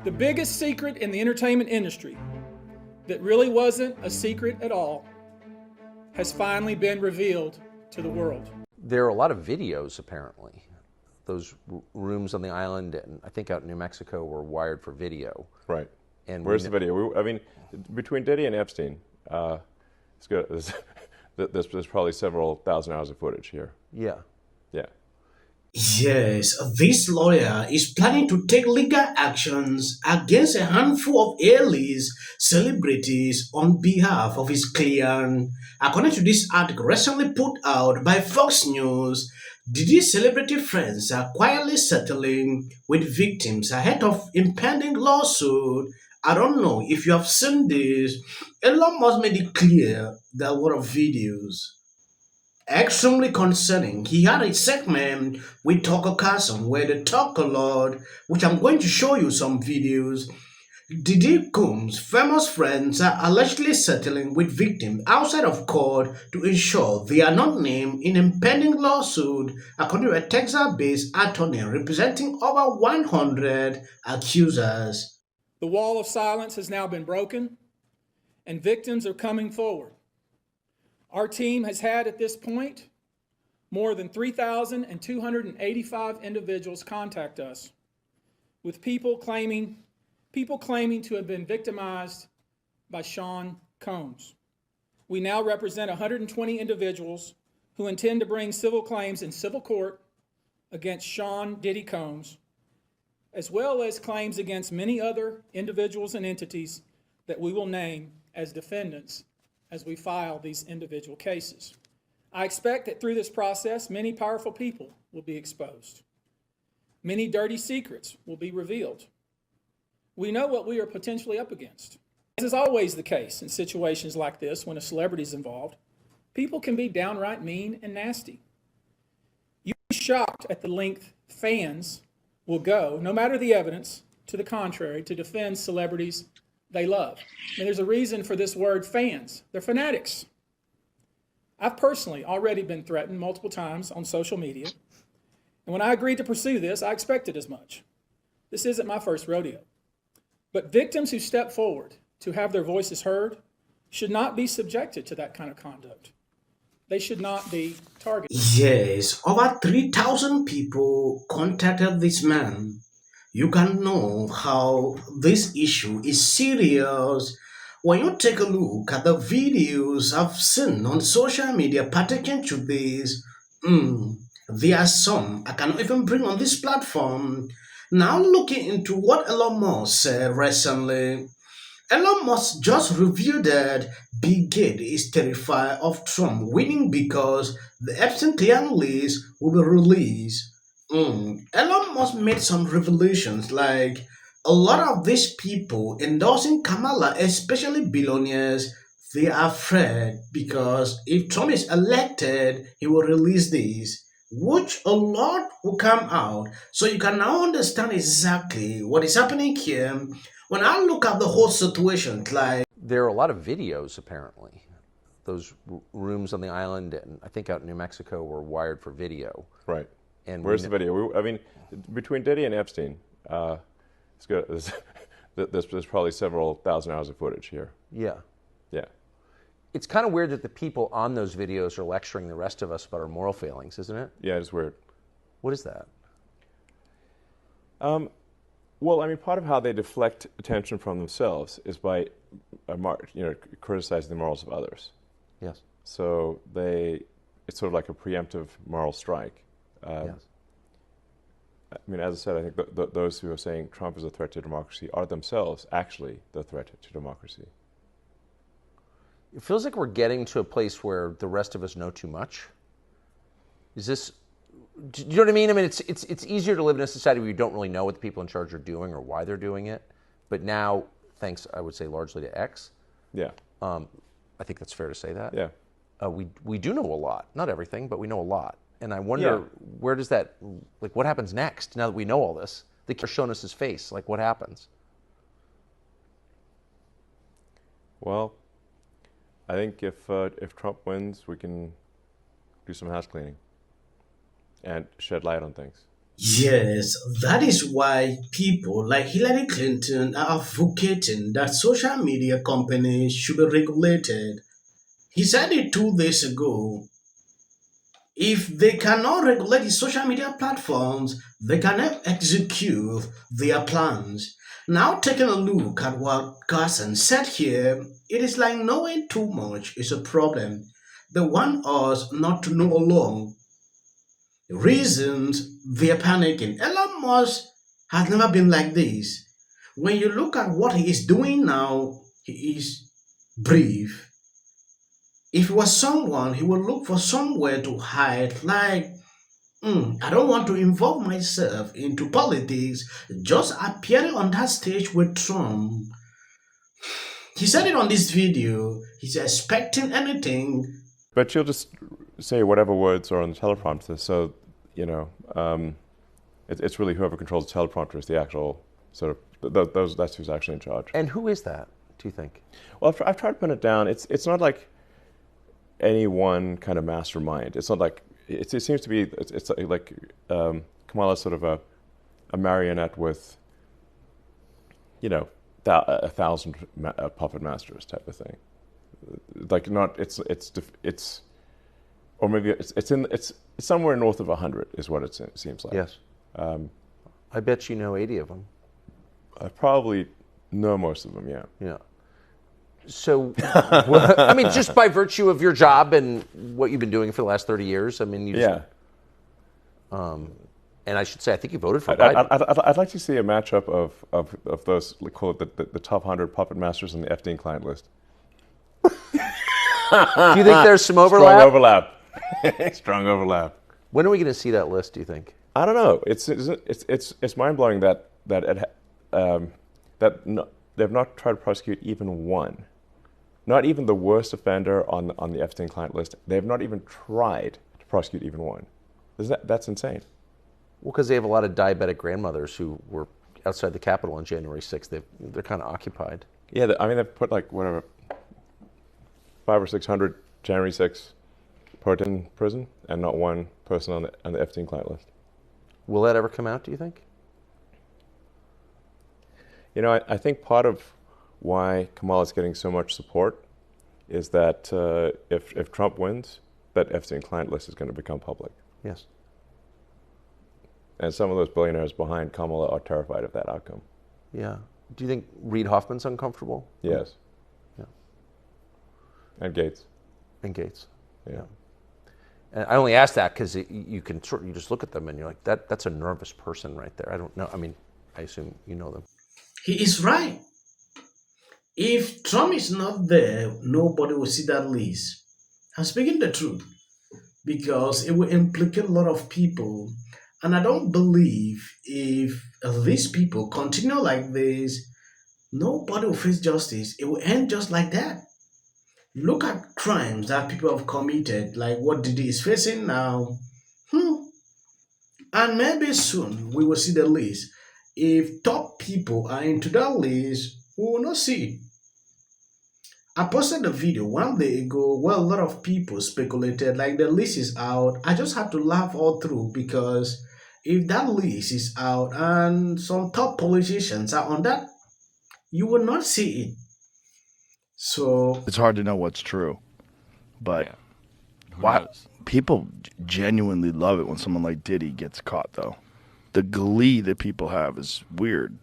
The biggest secret in the entertainment industry that really wasn't a secret at all has finally been revealed to the world. There are a lot of videos, apparently. Those rooms on the island, and I think out in New Mexico, were wired for video. Right. And where's the video? I mean, between Diddy and Epstein, it's good. There's probably several thousand hours of footage here. Yeah. Yeah. Yes, this lawyer is planning to take legal actions against a handful of A-list celebrities on behalf of his client. According to this article recently put out by Fox News, Diddy's celebrity friends are quietly settling with victims ahead of impending lawsuit. I don't know if you have seen this. Elon Musk made it clear there were videos extremely concerning. He had a segment with Tucker Carlson where they talk a lot, which I'm going to show you some videos. Diddy Combs' famous friends are allegedly settling with victims outside of court to ensure they are not named in impending lawsuit, according to a Texas-based attorney representing over 100 accusers. The wall of silence has now been broken, and victims are coming forward. Our team has had at this point more than 3,285 individuals contact us with people claiming to have been victimized by Sean Combs. We now represent 120 individuals who intend to bring civil claims in civil court against Sean Diddy Combs, as well as claims against many other individuals and entities that we will name as defendants as we file these individual cases. I expect that through this process, many powerful people will be exposed. Many dirty secrets will be revealed. We know what we are potentially up against. As is always the case in situations like this, when a celebrity is involved, people can be downright mean and nasty. You'd be shocked at the length fans will go, no matter the evidence to the contrary, to defend celebrities they love. And there's a reason for this word fans. They're fanatics. I've personally already been threatened multiple times on social media. And when I agreed to pursue this, I expected as much. This isn't my first rodeo. But victims who step forward to have their voices heard should not be subjected to that kind of conduct. They should not be targeted. Yes, over 3,000 people contacted this man. You can know how this issue is serious when you take a look at the videos I've seen on social media pertaining to this. There are some I cannot even bring on this platform. Now looking into what Elon Musk said recently, Elon Musk just revealed that Bill Gates is terrified of Trump winning because the Epstein clan list will be released. Elon Musk made some revelations like a lot of these people endorsing Kamala, especially billionaires, they are afraid because if Trump is elected, he will release these, which a lot will come out. So you can now understand exactly what is happening here. When I look at the whole situation, like There are a lot of videos, apparently. Those rooms on the island, and I think out in New Mexico, were wired for video. Right. And where's the video? I mean, between Diddy and Epstein, it's good. There's probably several thousand hours of footage here. Yeah. Yeah. It's kind of weird that the people on those videos are lecturing the rest of us about our moral failings, isn't it? Yeah, it's weird. What is that? Well, I mean, part of how they deflect attention from themselves is by, criticizing the morals of others. Yes. So it's sort of like a preemptive moral strike. Yes. I mean, as I said, I think those who are saying Trump is a threat to democracy are themselves actually the threat to democracy. It feels like we're getting to a place where the rest of us know too much. Is this? Do you know what I mean? I mean, it's easier to live in a society where you don't really know what the people in charge are doing or why they're doing it. But now, thanks, I would say, largely to X. Yeah. I think that's fair to say that. Yeah. We do know a lot. Not everything, but we know a lot. And I wonder, where does that, like, what happens next now that we know all this? The kid's shown us his face. Like, what happens? Well, I think if Trump wins, we can do some house cleaning and shed light on things. Yes, that is why people like Hillary Clinton are advocating that social media companies should be regulated. He said it 2 days ago. If they cannot regulate the social media platforms, they cannot execute their plans. Now, taking a look at what Carson said here, it is like knowing too much is a problem. They want us not to know along. Reasons they're panicking. Elon Musk has never been like this. When you look at what he is doing now, he is brave. If he was someone, he would look for somewhere to hide, like, I don't want to involve myself into politics, just appearing on that stage with Trump. He said it on this video. He's expecting anything. But you'll just say whatever words are on the teleprompter. So, you know, it's really whoever controls the teleprompter is the actual sort of, that's who's actually in charge. And who is that, do you think? Well, I've tried to pin it down. It's not like any one kind of mastermind. It's not like, it seems to be, it's like Kamala's sort of a marionette with, you know, 1,000 puppet masters type of thing. Like not, it's or maybe it's somewhere north of 100 is what it seems like. Yes. I bet you know 80 of them. I probably know most of them, yeah. Yeah. So, I mean, just by virtue of your job and what you've been doing for the last 30 years, I mean, you just, and I should say, I think you voted for Biden. I'd like to see a matchup of those, call it the top 100 puppet masters on the FEDS client list. Do you think there's some overlap? Strong overlap. Strong overlap. When are we going to see that list, do you think? I don't know. It's mind-blowing that they've not tried to prosecute even one. Not even the worst offender on the FEDS client list. They've not even tried to prosecute even one. That's insane. Well, because they have a lot of diabetic grandmothers who were outside the Capitol on January 6th. They're kind of occupied. Yeah, I mean, they've put like, whatever, 500 or 600 January 6th put in prison, and not one person on the FEDS client list. Will that ever come out, do you think? You know, I think part of why Kamala's getting so much support is that if Trump wins, that FEDS client list is going to become public. Yes. And some of those billionaires behind Kamala are terrified of that outcome. Yeah. Do you think Reid Hoffman's uncomfortable? Yes. Yeah. And Gates. And Gates. Yeah. And I only ask that because you just look at them and you're like, that's a nervous person right there. I don't know. I mean, I assume you know them. He is right. If Trump is not there, nobody will see that list. I'm speaking the truth because it will implicate a lot of people. And I don't believe if these people continue like this, nobody will face justice. It will end just like that. Look at crimes that people have committed, like what Diddy is facing now. And maybe soon we will see the list. If top people are into that list, we will not see it. I posted a video 1 day ago where a lot of people speculated like the list is out. I just had to laugh all through because if that list is out and some top politicians are on that, you will not see it. So it's hard to know what's true, but wow, people genuinely love it when someone like Diddy gets caught, though. The glee that people have is weird.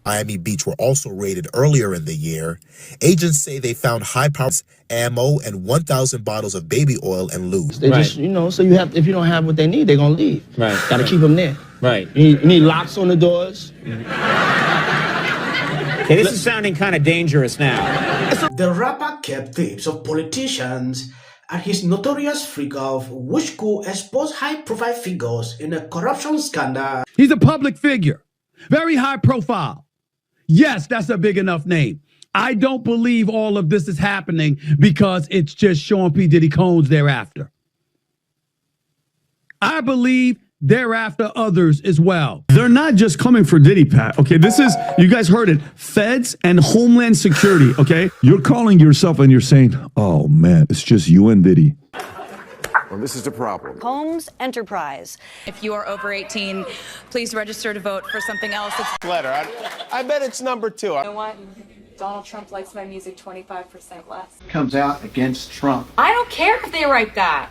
Miami Beach were also raided earlier in the year. Agents say they found high-powered ammo and 1,000 bottles of baby oil and lube. They just, so you have, if you don't have what they need, they're gonna leave. Right. Got to keep them there. Right. You need locks on the doors. Okay, this is sounding kind of dangerous now. The rapper kept tapes of politicians at his notorious freak-off, which could expose high-profile figures in a corruption scandal. He's a public figure, very high profile. Yes, that's a big enough name. I don't believe all of this is happening because it's just Sean P. Diddy Combs thereafter. I believe thereafter others as well. They're not just coming for Diddy, Pat. Okay, this is, you guys heard it, Feds and Homeland Security, okay? You're calling yourself and you're saying, oh man, it's just you and Diddy. Well, this is the problem. Holmes Enterprise. If you are over 18, please register to vote for something else. Letter. I bet it's number 2. You know what? Donald Trump likes my music 25% less. Comes out against Trump. I don't care if they write that.